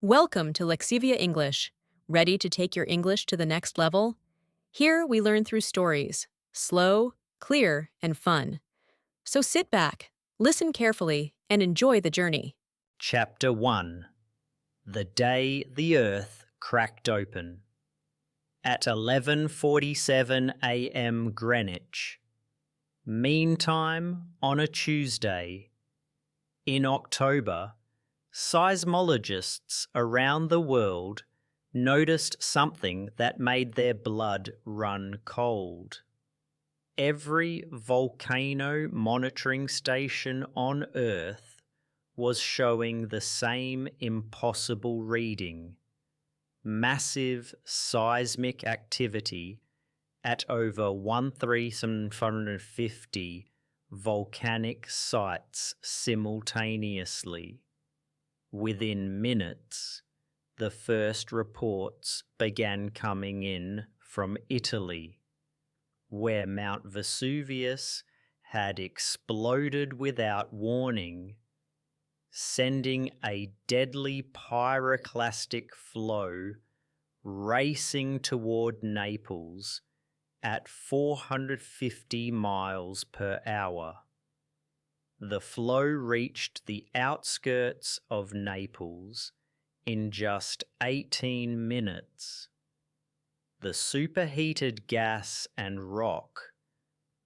Welcome to Lexivia English. Ready to take your English to the next level? Here we learn through stories, slow, clear, and fun. So sit back, listen carefully, and enjoy the journey. Chapter 1. The Day the Earth Cracked Open. At 11:47 a.m. Greenwich. Meantime, on a Tuesday. In October, seismologists around the world noticed something that made their blood run cold. Every volcano monitoring station on Earth was showing the same impossible reading: massive seismic activity at over 1,350 volcanic sites simultaneously. Within minutes, the first reports began coming in from Italy, where Mount Vesuvius had exploded without warning, sending a deadly pyroclastic flow racing toward Naples at 450 miles per hour. The flow reached the outskirts of Naples in just 18 minutes. The superheated gas and rock,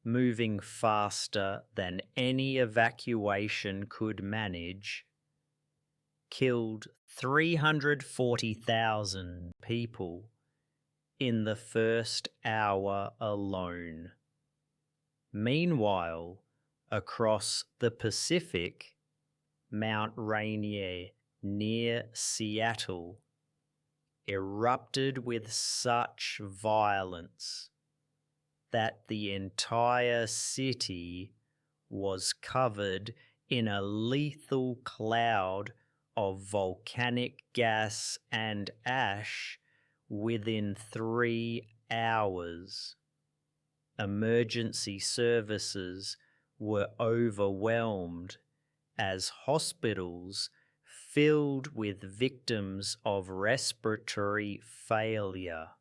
moving faster than any evacuation could manage, killed 340,000 people in the first hour alone. Meanwhile, across the Pacific, Mount Rainier near Seattle erupted with such violence that the entire city was covered in a lethal cloud of volcanic gas and ash within 3 hours. Emergency services were overwhelmed as hospitals filled with victims of respiratory failure.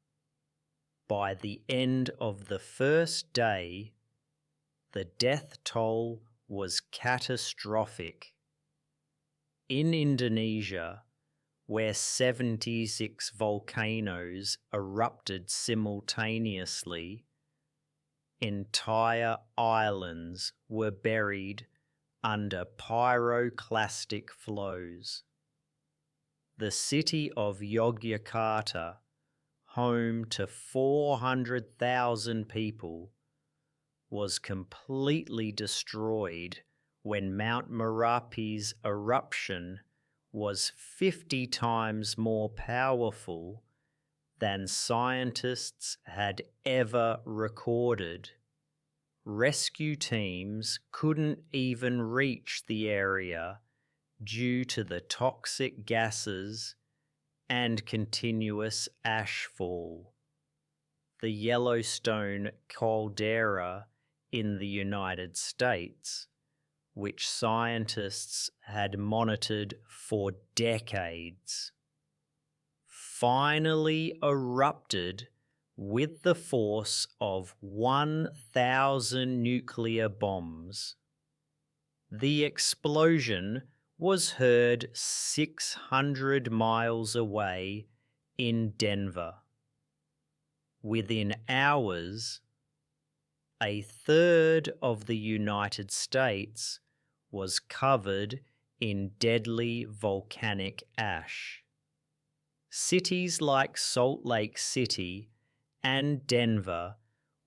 By the end of the first day, the death toll was catastrophic. In Indonesia, where 76 volcanoes erupted simultaneously, entire islands were buried under pyroclastic flows. The city of Yogyakarta, home to 400,000 people, was completely destroyed when Mount Merapi's eruption was 50 times more powerful than scientists had ever recorded. Rescue teams couldn't even reach the area due to the toxic gases and continuous ashfall. The Yellowstone caldera in the United States, which scientists had monitored for decades, finally erupted with the force of 1,000 nuclear bombs. The explosion was heard 600 miles away in Denver. Within hours, a third of the United States was covered in deadly volcanic ash. Cities like Salt Lake City and Denver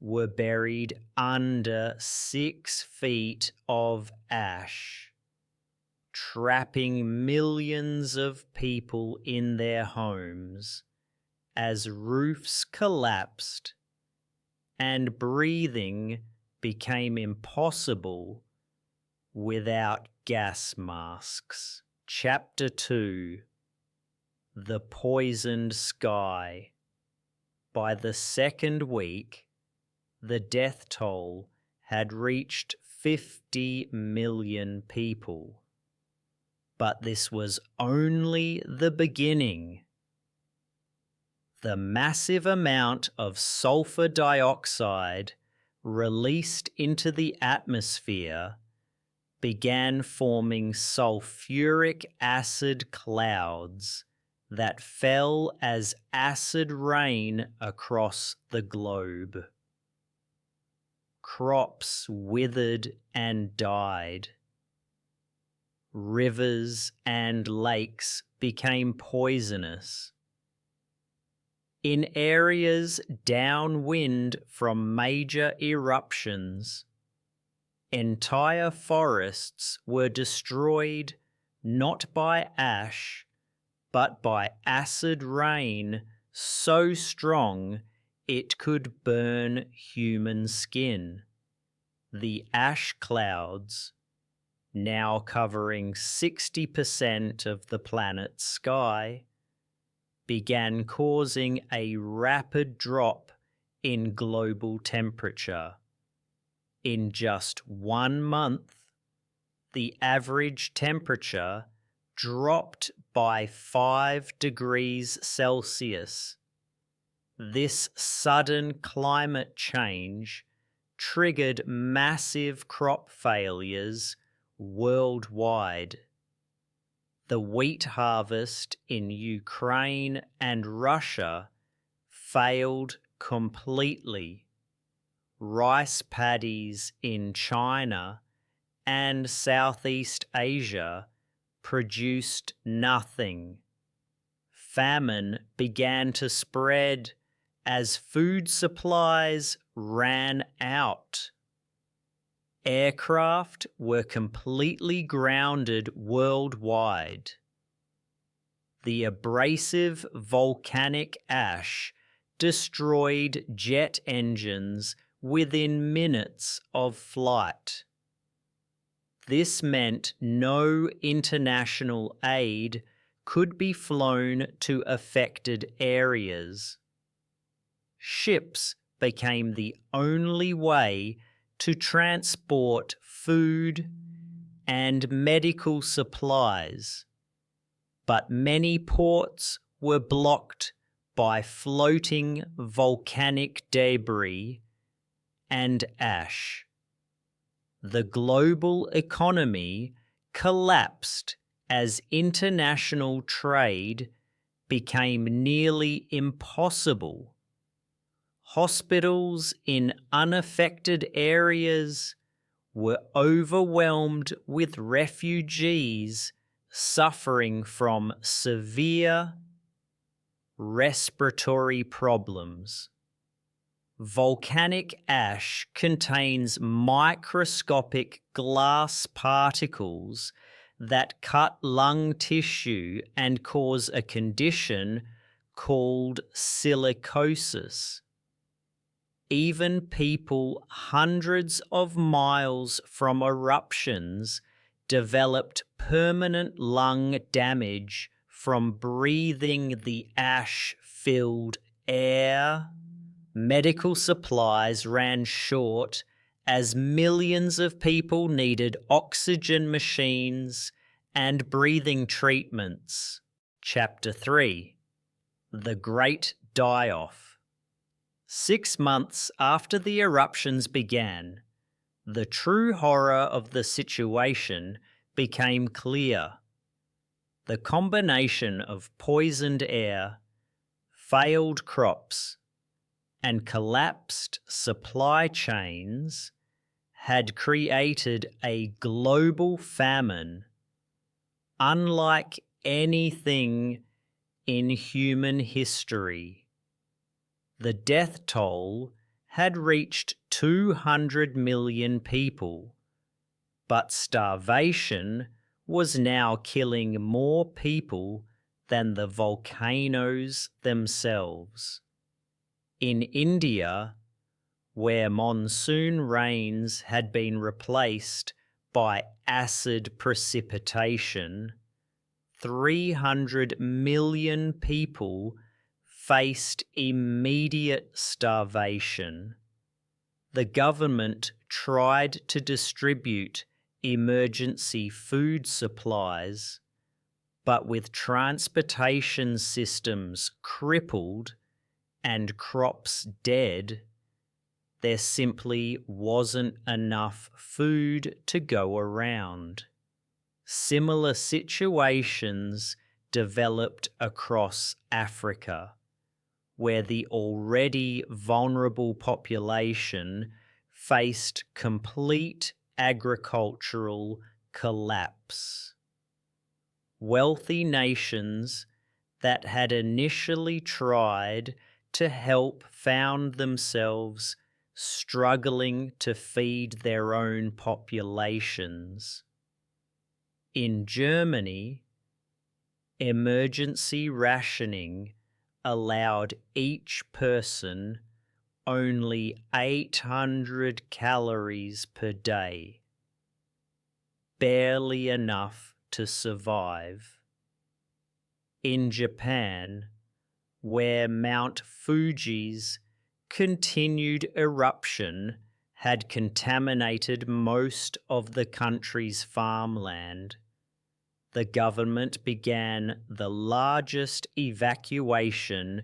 were buried under 6 feet of ash, trapping millions of people in their homes as roofs collapsed and breathing became impossible without gas masks. Chapter 2. The Poisoned Sky. By the second week, the death toll had reached 50 million people. But this was only the beginning. The massive amount of sulfur dioxide released into the atmosphere began forming sulfuric acid clouds that fell as acid rain across the globe. Crops withered and died. Rivers and lakes became poisonous. In areas downwind from major eruptions, entire forests were destroyed not by ash, but by acid rain so strong it could burn human skin. The ash clouds, now covering 60% of the planet's sky, began causing a rapid drop in global temperature. In just 1 month, the average temperature dropped by 5 degrees Celsius. This sudden climate change triggered massive crop failures worldwide. The wheat harvest in Ukraine and Russia failed completely. Rice paddies in China and Southeast Asia produced nothing. Famine began to spread as food supplies ran out. Aircraft were completely grounded worldwide. The abrasive volcanic ash destroyed jet engines within minutes of flight. This meant no international aid could be flown to affected areas. Ships became the only way to transport food and medical supplies, but many ports were blocked by floating volcanic debris and ash. The global economy collapsed as international trade became nearly impossible. Hospitals in unaffected areas were overwhelmed with refugees suffering from severe respiratory problems. Volcanic ash contains microscopic glass particles that cut lung tissue and cause a condition called silicosis. Even people hundreds of miles from eruptions developed permanent lung damage from breathing the ash-filled air. Medical supplies ran short as millions of people needed oxygen machines and breathing treatments. Chapter 3: The Great Die-Off. 6 months after the eruptions began, the true horror of the situation became clear. The combination of poisoned air, failed crops, and collapsed supply chains had created a global famine unlike anything in human history. The death toll had reached 200 million people, but starvation was now killing more people than the volcanoes themselves. In India, where monsoon rains had been replaced by acid precipitation, 300 million people faced immediate starvation. The government tried to distribute emergency food supplies, But with transportation systems crippled and crops dead, there simply wasn't enough food to go around. Similar situations developed across Africa, where the already vulnerable population faced complete agricultural collapse. Wealthy nations that had initially tried to help found themselves struggling to feed their own populations. In Germany, emergency rationing allowed each person only 800 calories per day, barely enough to survive. In Japan, where Mount Fuji's continued eruption had contaminated most of the country's farmland, the government began the largest evacuation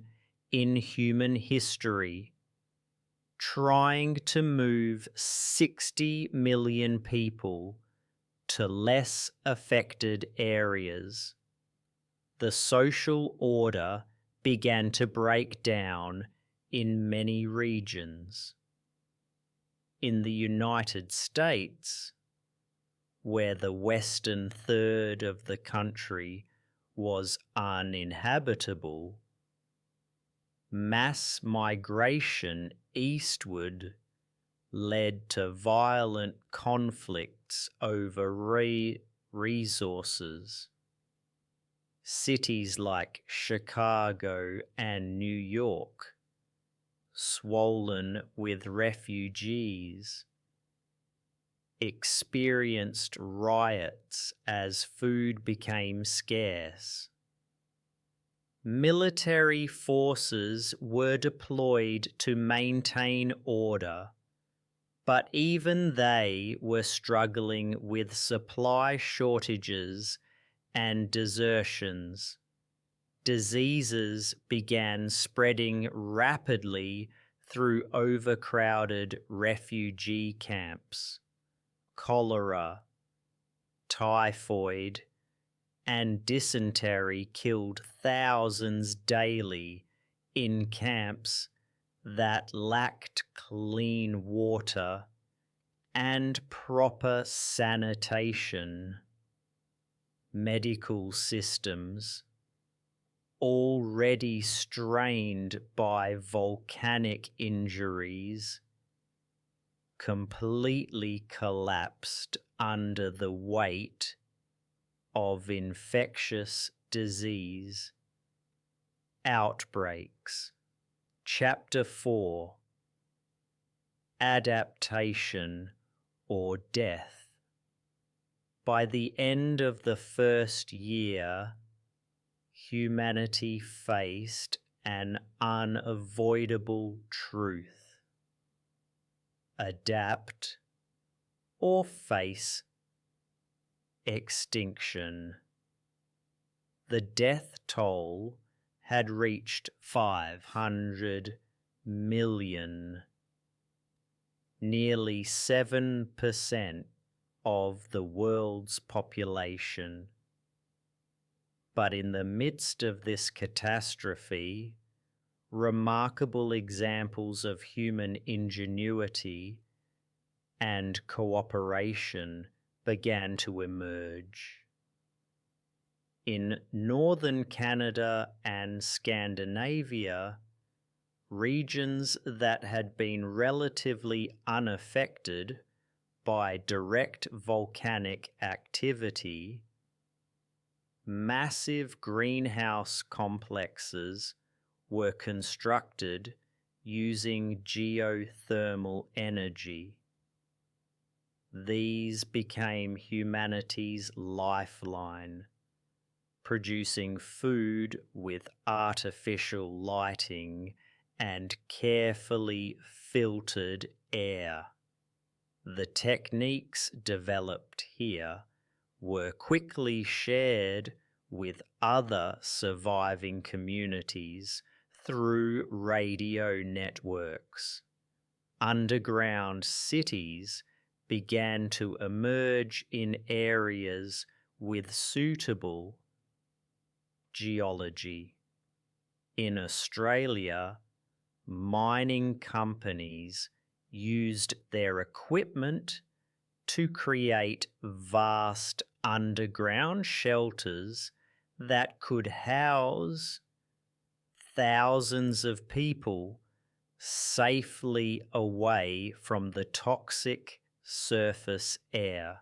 in human history, trying to move 60 million people to less affected areas. The social order began to break down in many regions. In the United States, where the western third of the country was uninhabitable, mass migration eastward led to violent conflicts over resources. Cities like Chicago and New York, swollen with refugees, experienced riots as food became scarce. Military forces were deployed to maintain order, but even they were struggling with supply shortages and desertions. Diseases began spreading rapidly through overcrowded refugee camps. Cholera, typhoid, and dysentery killed thousands daily in camps that lacked clean water and proper sanitation. Medical systems, already strained by volcanic injuries, completely collapsed under the weight of infectious disease. Outbreaks. Chapter 4. Adaptation or death. By the end of the first year, humanity faced an unavoidable truth. Adapt or face extinction. The death toll had reached 500 million, nearly 7% of the world's population. But in the midst of this catastrophe, remarkable examples of human ingenuity and cooperation began to emerge. In northern Canada and Scandinavia, regions that had been relatively unaffected by direct volcanic activity, massive greenhouse complexes were constructed using geothermal energy. These became humanity's lifeline, producing food with artificial lighting and carefully filtered air. The techniques developed here were quickly shared with other surviving communities through radio networks. Underground cities began to emerge in areas with suitable geology. In Australia, mining companies used their equipment to create vast underground shelters that could house thousands of people safely away from the toxic surface air.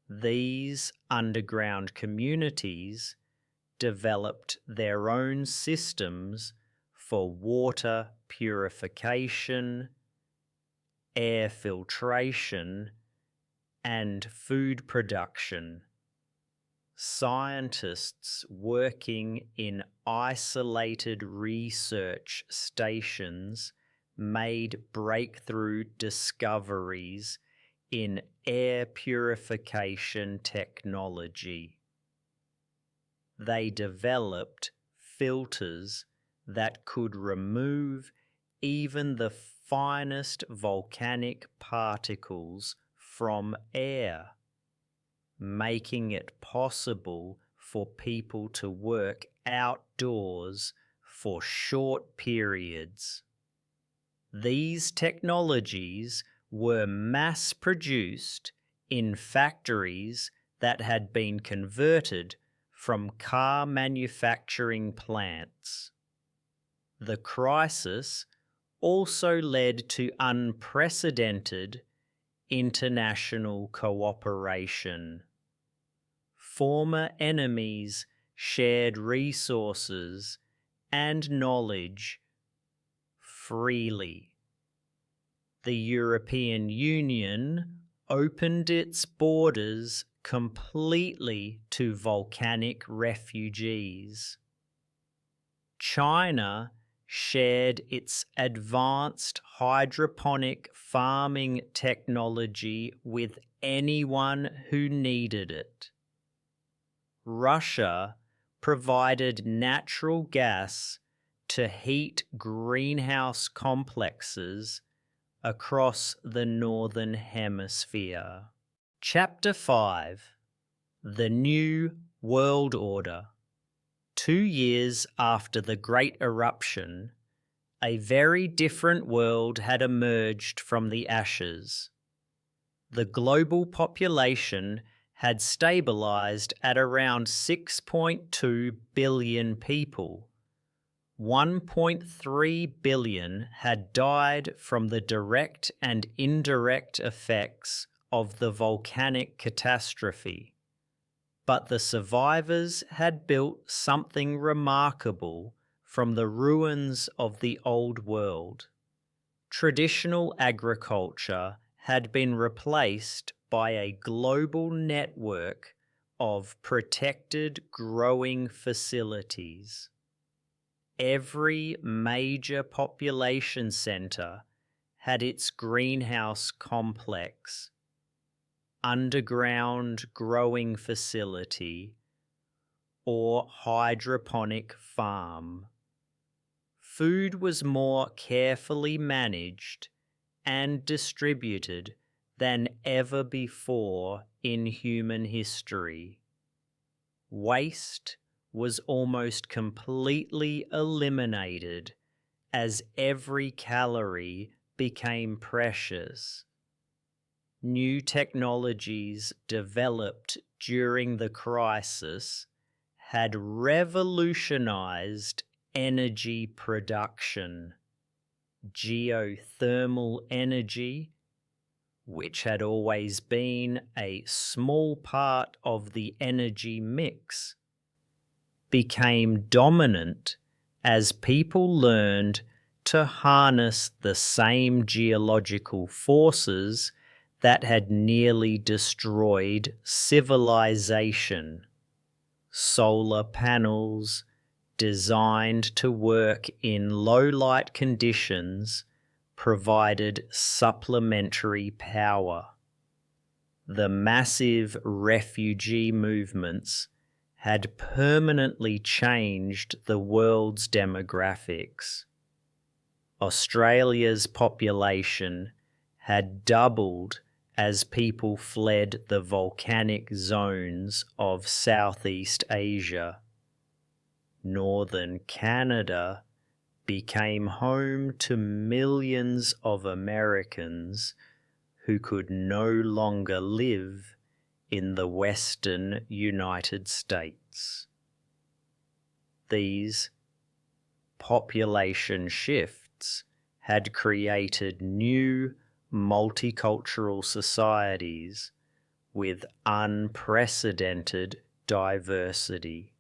These underground communities developed their own systems for water purification, air filtration, and food production. Scientists working in isolated research stations made breakthrough discoveries in air purification technology. They developed filters that could remove even the finest volcanic particles from air, making it possible for people to work outdoors for short periods. These technologies were mass-produced in factories that had been converted from car manufacturing plants. The crisis also led to unprecedented international cooperation. Former enemies shared resources and knowledge freely. The European Union opened its borders completely to volcanic refugees. China shared its advanced hydroponic farming technology with anyone who needed it. Russia provided natural gas to heat greenhouse complexes across the Northern Hemisphere. Chapter 5: The New World Order. 2 years after the Great Eruption, a very different world had emerged from the ashes. The global population had stabilized at around 6.2 billion people. 1.3 billion had died from the direct and indirect effects of the volcanic catastrophe. But the survivors had built something remarkable from the ruins of the old world. Traditional agriculture had been replaced by a global network of protected growing facilities. Every major population center had its greenhouse complex, underground growing facility, or hydroponic farm. Food was more carefully managed and distributed than ever before in human history. Waste was almost completely eliminated as every calorie became precious. New technologies developed during the crisis had revolutionized energy production. Geothermal energy, which had always been a small part of the energy mix, became dominant as people learned to harness the same geological forces that had nearly destroyed civilization. Solar panels, designed to work in low-light conditions, provided supplementary power. The massive refugee movements had permanently changed the world's demographics. Australia's population had doubled as people fled the volcanic zones of Southeast Asia. Northern Canada became home to millions of Americans who could no longer live in the Western United States. These population shifts had created new multicultural societies with unprecedented diversity.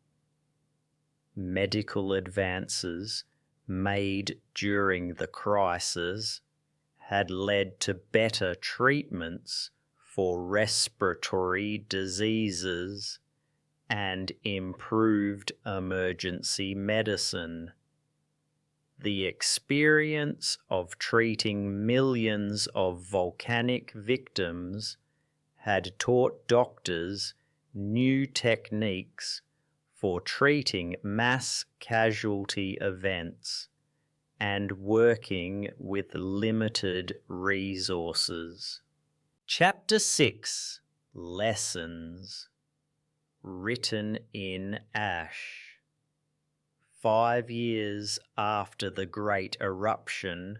Medical advances made during the crisis had led to better treatments for respiratory diseases and improved emergency medicine. The experience of treating millions of volcanic victims had taught doctors new techniques for treating mass casualty events and working with limited resources. Chapter 6: Lessons. Written in ash. 5 years after the Great Eruption,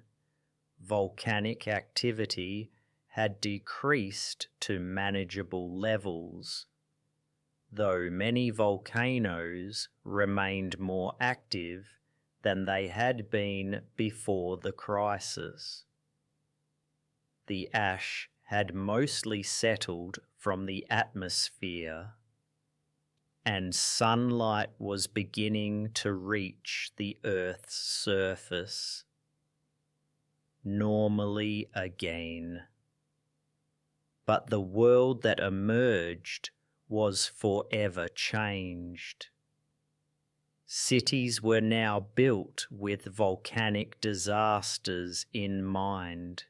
volcanic activity had decreased to manageable levels, though many volcanoes remained more active than they had been before the crisis. The ash had mostly settled from the atmosphere, and sunlight was beginning to reach the Earth's surface. Normally again. But the world that emerged was forever changed. Cities were now built with volcanic disasters in mind.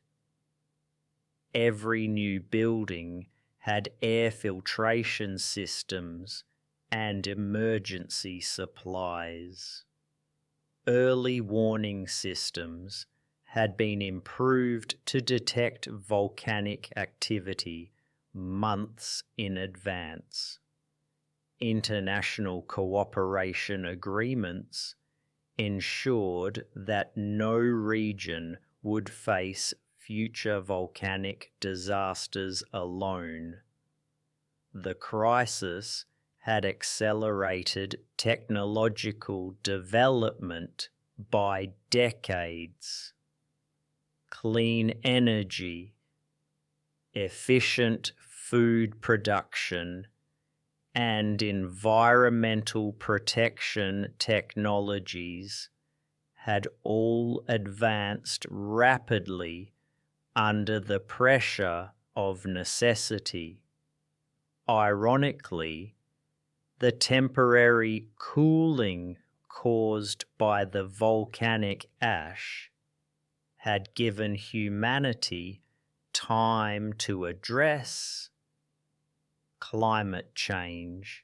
Every new building had air filtration systems and emergency supplies. Early warning systems had been improved to detect volcanic activity months in advance. International cooperation agreements ensured that no region would face future volcanic disasters alone. The crisis had accelerated technological development by decades. Clean energy, efficient food production, and environmental protection technologies had all advanced rapidly under the pressure of necessity. Ironically, the temporary cooling caused by the volcanic ash had given humanity time to address climate change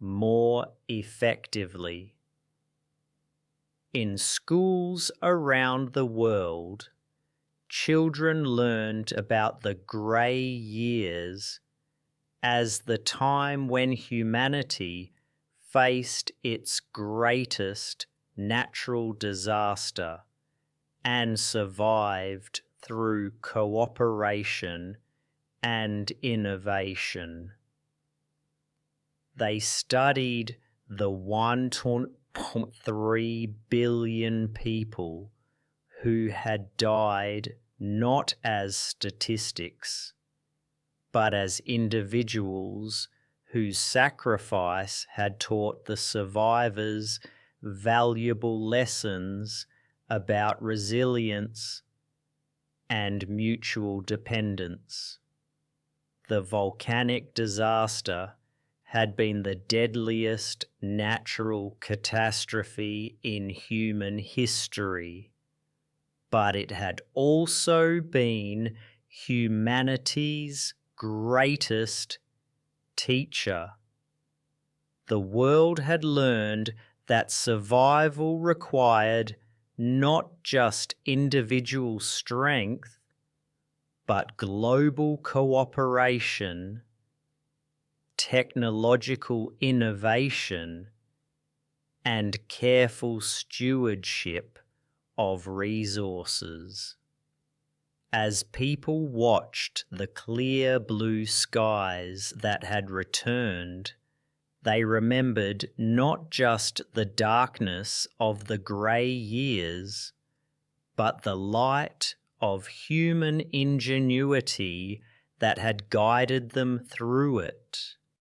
more effectively. In schools around the world, children learned about the grey years as the time when humanity faced its greatest natural disaster and survived through cooperation and innovation. They studied the 1.3 billion people who had died not as statistics, but as individuals whose sacrifice had taught the survivors valuable lessons about resilience and mutual dependence. The volcanic disaster had been the deadliest natural catastrophe in human history, but it had also been humanity's greatest teacher. the world had learned that survival required not just individual strength, but global cooperation, technological innovation, and careful stewardship of resources. As people watched the clear blue skies that had returned, they remembered not just the darkness of the grey years, but the light of human ingenuity that had guided them through it.